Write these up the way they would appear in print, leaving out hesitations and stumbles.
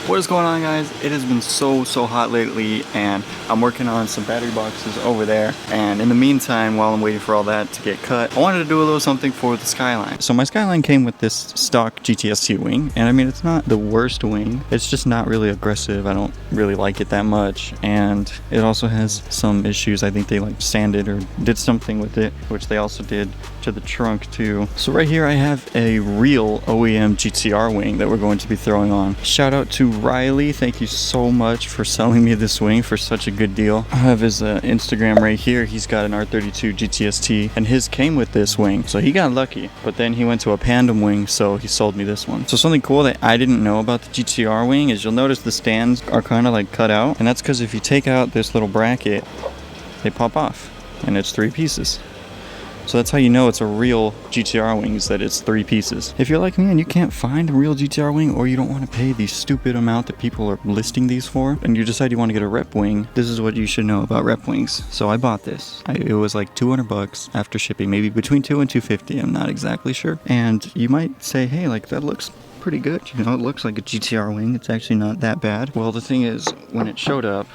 What is going on, guys? It has been so hot lately, and I'm working on some battery boxes over there. And in the meantime, while I'm waiting for all that to get cut, I wanted to do a little something for the Skyline. So my Skyline came with this stock GTST wing, and I mean, it's not the worst wing. It's just not really aggressive. I don't really like it that much, and it also has some issues. I think they like sanded or did something with it, which they also did to the trunk too. So right here I have a real OEM GTR wing that we're going to be throwing on. Shout out to Riley, thank you so much for selling me this wing for such a good deal. I have his Instagram right here. He's got an R32 GTST, and his came with this wing, so he got lucky. But then he went to a Pandem wing, so he sold me this one. So something cool that I didn't know about the GTR wing is you'll notice the stands are kind of like cut out, and that's because if you take out this little bracket, they pop off, and it's 3 pieces. So that's how you know it's a real GTR wing, is that it's 3 pieces. If you're like me and you can't find a real GTR wing, or you don't want to pay the stupid amount that people are listing these for, and you decide you want to get a rep wing, this is what you should know about rep wings. So I bought this. It was like $200 after shipping, maybe between $200 and $250, I'm not exactly sure. And you might say, hey, like that looks pretty good. You know, it looks like a GTR wing. It's actually not that bad. Well, the thing is, when it showed up,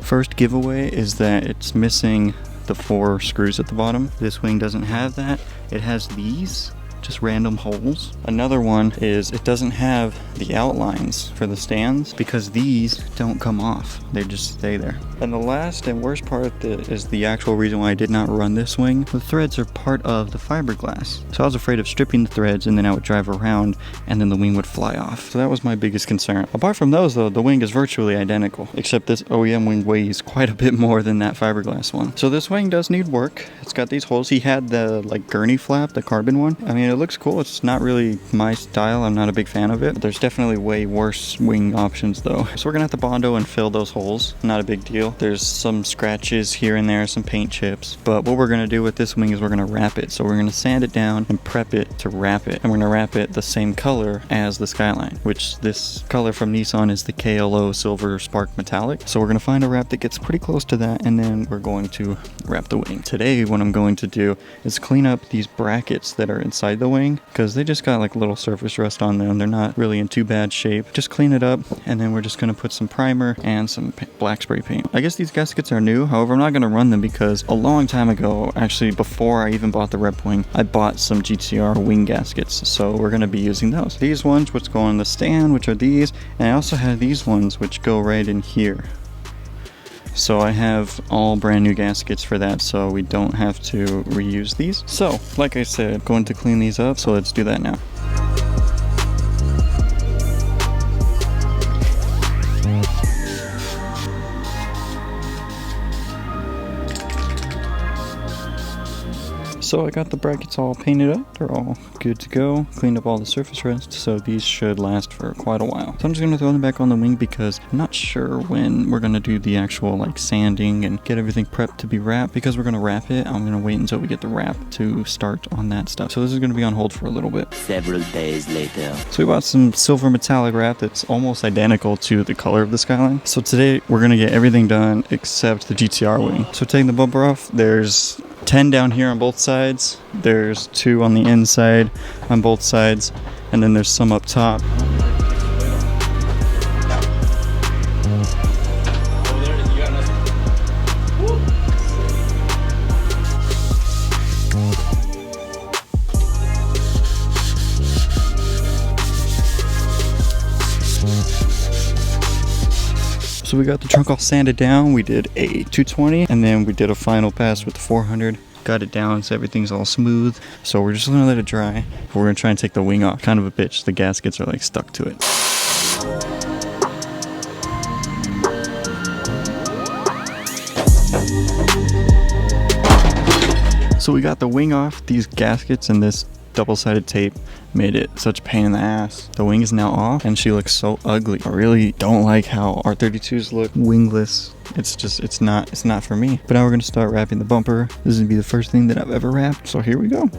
first giveaway is that it's missing the 4 screws at the bottom. This wing doesn't have that. It has these just random holes. Another one is it doesn't have the outlines for the stands because these don't come off. They just stay there. And the last and worst part is the actual reason why I did not run this wing. The threads are part of the fiberglass. So I was afraid of stripping the threads, and then I would drive around and then the wing would fly off. So that was my biggest concern. Apart from those though, the wing is virtually identical, except this OEM wing weighs quite a bit more than that fiberglass one. So this wing does need work. It's got these holes. He had the like gurney flap, the carbon one. I mean, it looks cool. It's not really my style. I'm not a big fan of it. But there's definitely way worse wing options though. So we're gonna have to Bondo and fill those holes. Not a big deal. There's some scratches here and there, some paint chips. But what we're gonna do with this wing is we're gonna wrap it. So we're gonna sand it down and prep it to wrap it. And we're gonna wrap it the same color as the Skyline, which this color from Nissan is the KLO Silver Spark Metallic. So we're gonna find a wrap that gets pretty close to that, and then we're going to wrap the wing. Today, what I'm going to do is clean up these brackets that are inside the wing, because they just got like little surface rust on them. They're not really in too bad shape. Just clean it up, and then we're just going to put some primer and some black spray paint. I guess these gaskets are new. However, I'm not going to run them because a long time ago, actually before I even bought the rep wing, I bought some GTR wing gaskets. So we're going to be using those. These ones which go on the stand, which are these, and I also have these ones which go right in here. So I have all brand new gaskets for that, so we don't have to reuse these. So, like I said, I'm going to clean these up, so let's do that now. So I got the brackets all painted up. They're all good to go. Cleaned up all the surface rust, so these should last for quite a while. So I'm just gonna throw them back on the wing because I'm not sure when we're gonna do the actual like sanding and get everything prepped to be wrapped. Because we're gonna wrap it, I'm gonna wait until we get the wrap to start on that stuff. So this is gonna be on hold for a little bit. Several days later. So we bought some silver metallic wrap that's almost identical to the color of the Skyline. So today we're gonna get everything done except the GTR wing. So taking the bumper off, there's 10 down here on both sides. There's 2 on the inside on both sides, and then there's some up top. So we got the trunk all sanded down. We did a 220, and then we did a final pass with the 400. Got it down so everything's all smooth. So we're just gonna let it dry. We're gonna try and take the wing off. Kind of a bitch. The gaskets are like stuck to it. So we got the wing off. These gaskets and this double-sided tape made it such a pain in the ass. The wing is now off, and she looks so ugly. I really don't like how R32s look wingless. It's not for me. But now we're gonna start wrapping the bumper. This is gonna be the first thing that I've ever wrapped, so here we go.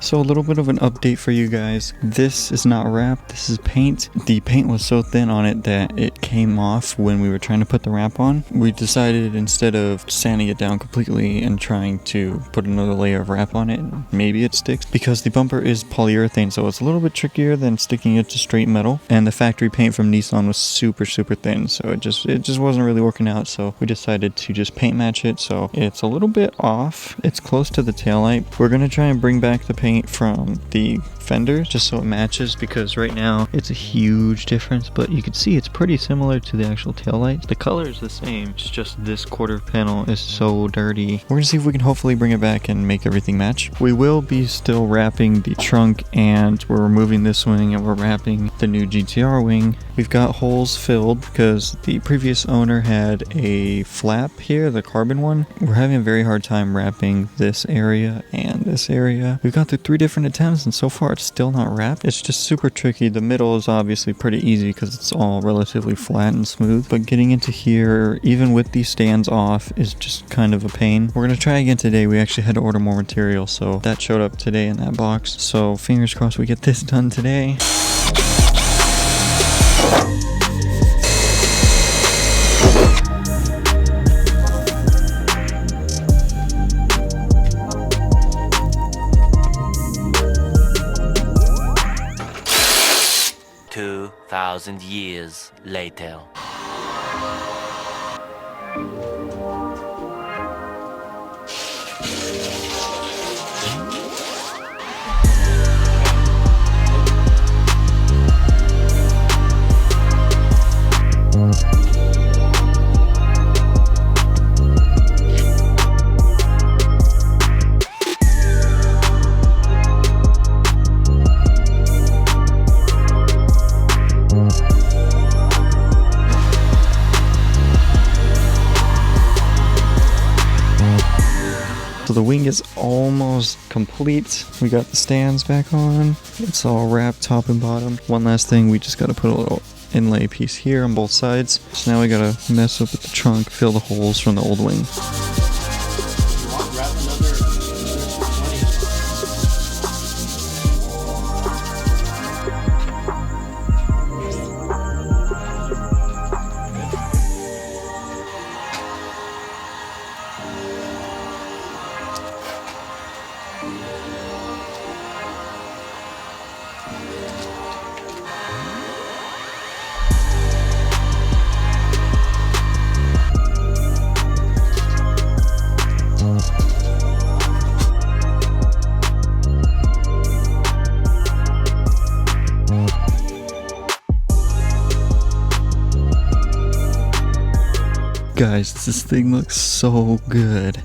So a little bit of an update for you guys. This is not wrap, this is paint. The paint was so thin on it that it came off when we were trying to put the wrap on. We decided instead of sanding it down completely and trying to put another layer of wrap on it, maybe it sticks, because the bumper is polyurethane, so it's a little bit trickier than sticking it to straight metal. And the factory paint from Nissan was super thin, so it just wasn't really working out. So we decided to just paint match it. So it's a little bit off. It's close to the taillight. We're gonna try and bring back the paint from the fender just so it matches, because right now it's a huge difference, but you can see it's pretty similar to the actual taillights. The color is the same, it's just this quarter panel is so dirty. We're gonna see if we can hopefully bring it back and make everything match. We will be still wrapping the trunk, and we're removing this wing and we're wrapping the new GTR wing. We've got holes filled because the previous owner had a flap here, the carbon one. We're having a very hard time wrapping this area and this area. We've got through 3 different attempts and so far it's still not wrapped. It's just super tricky. The middle is obviously pretty easy because it's all relatively flat and smooth, but getting into here, even with these stands off, is just kind of a pain. We're gonna try again today. We actually had to order more material, so that showed up today in that box. So fingers crossed we get this done today. Thousand years later. So the wing is almost complete. We got the stands back on. It's all wrapped top and bottom. One last thing, we just got to put a little inlay piece here on both sides. So now we got to mess up with the trunk, fill the holes from the old wing. Guys, this thing looks so good.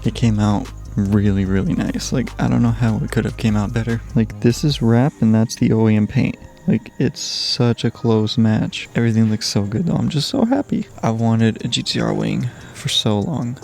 It came out really nice. Like, I don't know how it could have came out better. Like, this is wrap and that's the OEM paint. Like, it's such a close match. Everything looks so good though. I'm just so happy. I wanted a GTR wing for so long,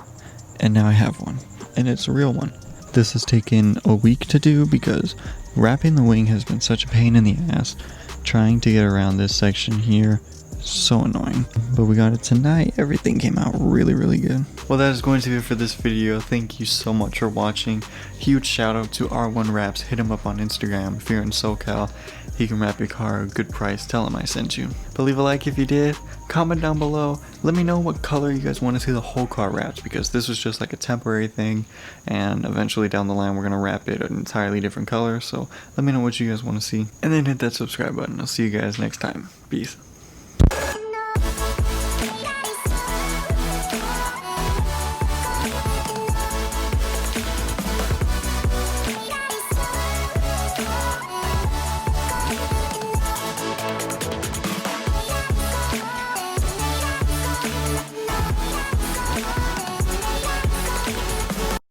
and now I have one, and it's a real one. This has taken a week to do because wrapping the wing has been such a pain in the ass. Trying to get around this section here, so annoying, but we got it tonight. Everything came out really good. Well, that is going to be it for this video. Thank you so much for watching. Huge shout out to R1 Wraps. Hit him up on Instagram if you're in SoCal. He can wrap your car at a good price. Tell him I sent you. But leave a like if you did. Comment down below. Let me know what color you guys want to see the whole car wrapped, because this was just like a temporary thing, and eventually down the line we're gonna wrap it an entirely different color. So let me know what you guys want to see, and then hit that subscribe button. I'll see you guys next time. Peace.